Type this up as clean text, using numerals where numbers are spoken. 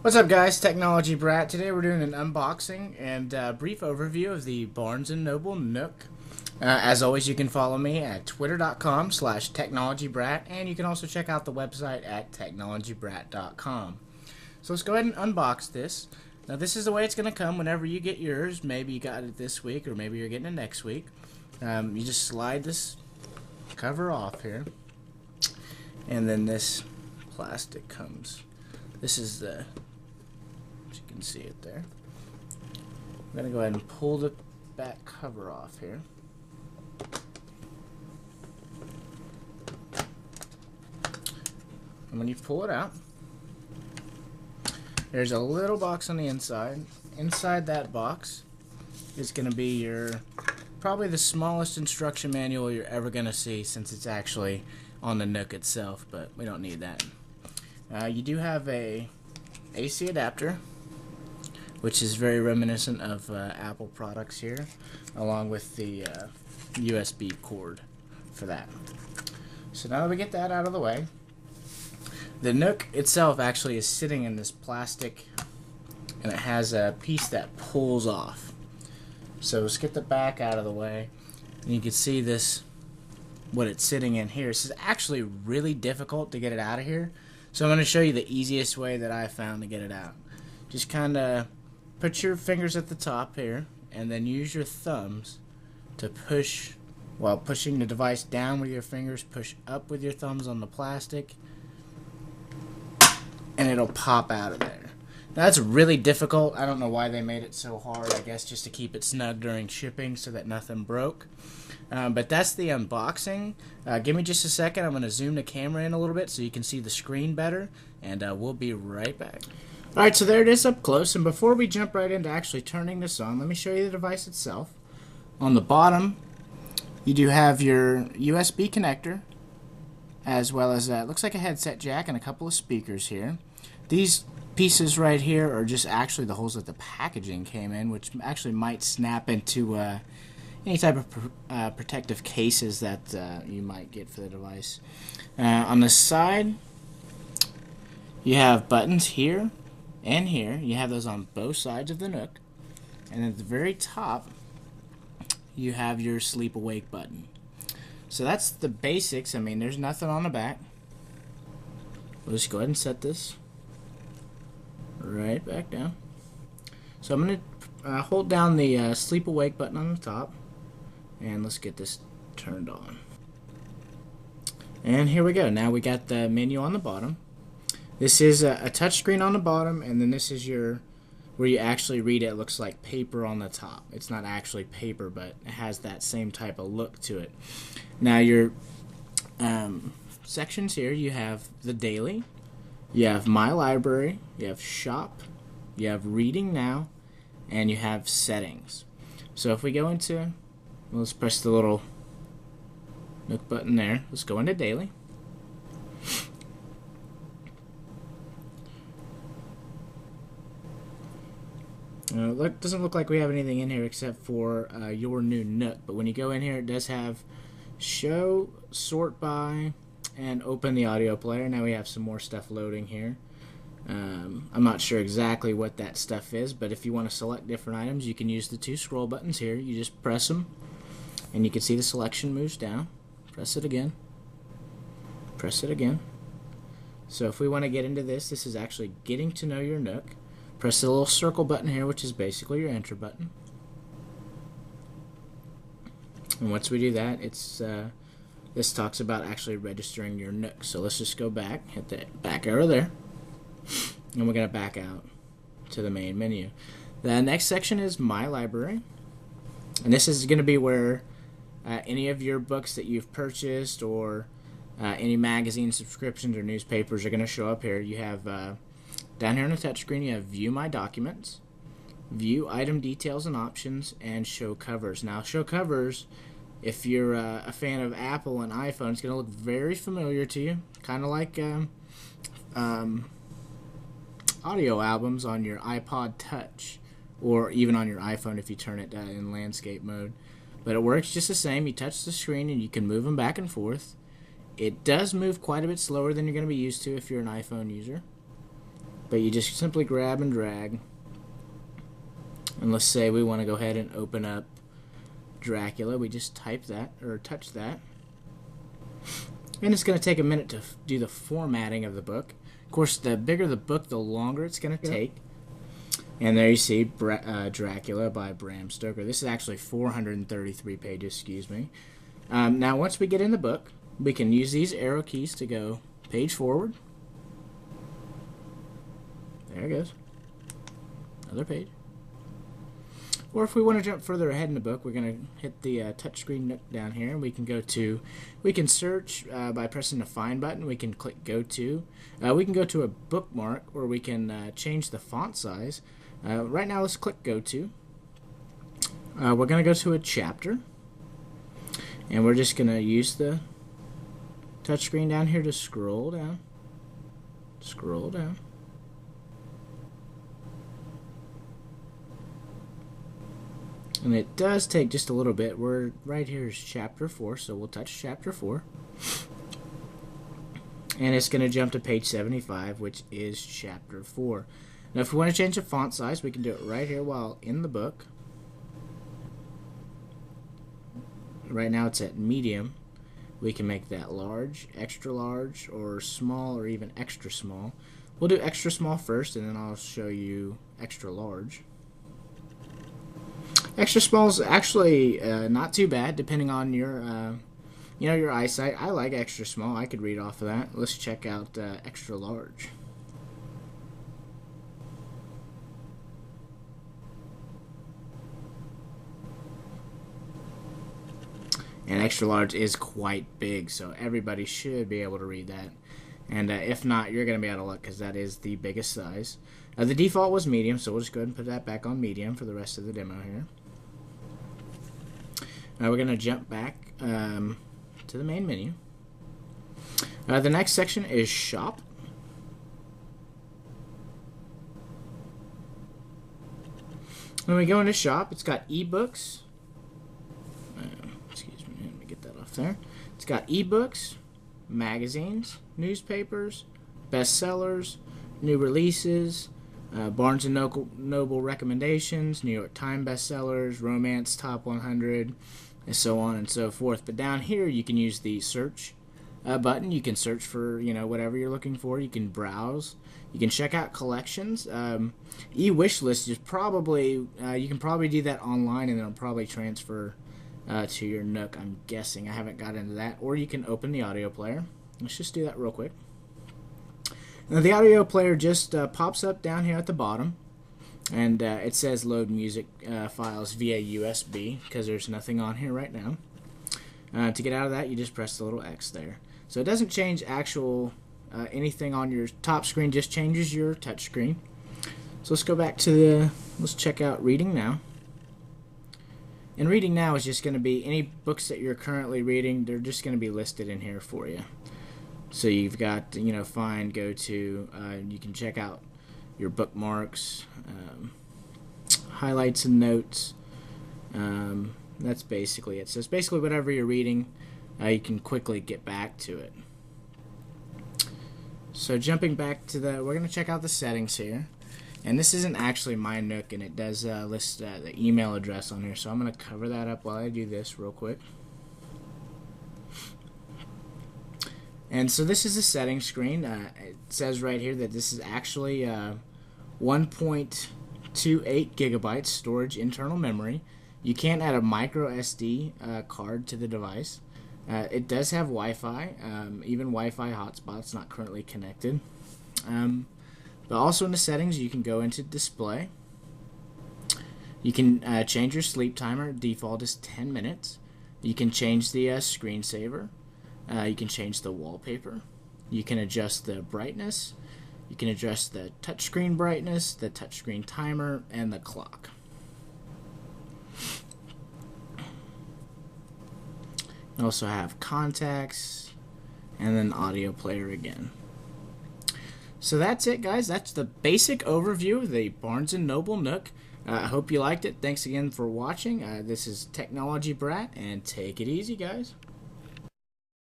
What's up, guys? Technology Brat. Today we're doing an unboxing and brief overview of the Barnes & Noble Nook. As always, you can follow me at twitter.com/technologybrat, and you can also check out the website at technologybrat.com. So let's go ahead and unbox this. Now, this is the way it's going to come whenever you get yours. Maybe you got it this week, or maybe you're getting it next week. You just slide this cover off here, and then this plastic comes. This is the... You can see it there. I'm going to go ahead and pull the back cover off here. And when you pull it out, there's a little box on the inside. Inside that box is going to be probably the smallest instruction manual you're ever going to see, since it's actually on the Nook itself, but we don't need that. You do have a AC adapter, which is very reminiscent of Apple products here, along with the USB cord for that. So now that we get that out of the way, the Nook itself actually is sitting in this plastic, and it has a piece that pulls off. So let's get the back out of the way, and you can see this, what it's sitting in here. This is actually really difficult to get it out of here, so I'm going to show you the easiest way that I found to get it out. Just kind of put your fingers at the top here, and then use your thumbs to push, while pushing the device down with your fingers, push up with your thumbs on the plastic, and it'll pop out of there. Now, that's really difficult. I don't know why they made it so hard. I guess just to keep it snug during shipping so that nothing broke. But that's the unboxing. Give me just a second. I'm going to zoom the camera in a little bit so you can see the screen better, and we'll be right back. Alright, so there it is up close, and before we jump right into actually turning this on, let me show you the device itself. On the bottom, you do have your USB connector, as well as, looks like a headset jack and a couple of speakers here. These pieces right here are just actually the holes that the packaging came in, which actually might snap into any type of protective cases that you might get for the device. On the side, you have buttons here and here. You have those on both sides of the Nook. And at the very top, you have your sleep awake button. So that's the basics. I mean, there's nothing on the back. We'll just go ahead and set this right back down. So I'm going to hold down the sleep awake button on the top, and let's get this turned on. And here we go. Now we got the menu on the bottom. This is a touchscreen on the bottom, and then this is where you actually read it. It looks like paper on the top. It's not actually paper, but it has that same type of look to it. Now your sections here, you have the daily, you have my library, you have shop, you have reading now, and you have settings. So if we go into, let's press the little Nook button there. Let's go into daily. It doesn't look like we have anything in here except for your new Nook, but when you go in here, it does have show, sort by, and open the audio player. Now we have some more stuff loading here. I'm not sure exactly what that stuff is, but if you want to select different items, you can use the two scroll buttons here. You just press them, and you can see the selection moves down. Press it again. Press it again. So if we want to get into this, this is actually getting to know your Nook. Press the little circle button here, which is basically your enter button. And once we do that, this talks about actually registering your Nook. So let's just go back, hit the back arrow there, and we're going to back out to the main menu. The next section is My Library, and this is going to be where any of your books that you've purchased or any magazine subscriptions or newspapers are going to show up here. You have down here on the touchscreen, you have View My Documents, View Item Details and Options, and Show Covers. Now, Show Covers, if you're a fan of Apple and iPhone, it's going to look very familiar to you, kind of like audio albums on your iPod Touch, or even on your iPhone if you turn it in landscape mode. But it works just the same. You touch the screen and you can move them back and forth. It does move quite a bit slower than you're going to be used to if you're an iPhone user. but you just simply grab and drag. And let's say we want to go ahead and open up Dracula. We just type that, or touch that. And it's going to take a minute to do the formatting of the book. Of course, the bigger the book, the longer it's going to take. And there you see Dracula by Bram Stoker. This is actually 433 pages, excuse me. Now, once we get in the book, we can use these arrow keys to go page forward. There it goes. Another page. Or if we want to jump further ahead in the book, we're going to hit the touchscreen Nook down here, and we can search by pressing the Find button. We can click Go To. We can go to a bookmark, or we can change the font size. Right now, let's click Go To. We're going to go to a chapter, and we're just going to use the touchscreen down here to scroll down. Scroll down. And it does take just a little bit. We're right here is chapter 4, so we'll touch chapter 4. And it's going to jump to page 75, which is chapter 4. Now, if we want to change the font size, we can do it right here while in the book. Right now it's at medium. We can make that large, extra large, or small, or even extra small. We'll do extra small first, and then I'll show you extra large. Extra small is actually not too bad, depending on your, your eyesight. I like extra small. I could read off of that. Let's check out extra large. And extra large is quite big, so everybody should be able to read that. And if not, you're going to be out of luck, because that is the biggest size. The default was medium, so we'll just go ahead and put that back on medium for the rest of the demo here. Now we're going to jump back to the main menu. The next section is Shop. When we go into Shop, it's got ebooks. Excuse me, let me get that off there. It's got ebooks, magazines, newspapers, bestsellers, new releases, Barnes & Noble recommendations, New York Times bestsellers, romance top 100, and so on and so forth. But down here, you can use the search button. You can search for whatever you're looking for. You can browse. You can check out collections. E-wish list is probably you can probably do that online, and it'll probably transfer to your Nook. I'm guessing. I haven't got into that. Or you can open the audio player. Let's just do that real quick. Now, the audio player just pops up down here at the bottom, and it says load music files via USB, because there's nothing on here right now. To get out of that, you just press the little X there. So it doesn't change actual anything on your top screen, just changes your touch screen. So let's go back to let's check out Reading Now. And Reading Now is just going to be any books that you're currently reading, they're just going to be listed in here for you. So you've got, find, go to, you can check out your bookmarks, highlights and notes. That's basically it. So it's basically whatever you're reading, you can quickly get back to it. So jumping back to we're going to check out the settings here. And this isn't actually my Nook, and it does list the email address on here. So I'm going to cover that up while I do this real quick. And so this is the settings screen. It says right here that this is actually 1.28 gigabytes storage internal memory. You can add a micro SD card to the device. It does have Wi-Fi, even Wi-Fi hotspots not currently connected. But also in the settings, you can go into display. You can change your sleep timer. Default is 10 minutes. You can change the screensaver. You can change the wallpaper. You can adjust the brightness. You can adjust the touchscreen brightness, the touchscreen timer, and the clock. You also have contacts, and then audio player again. So that's it, guys. That's the basic overview of the Barnes & Noble Nook. I hope you liked it. Thanks again for watching. This is Technology Brat, and take it easy, guys.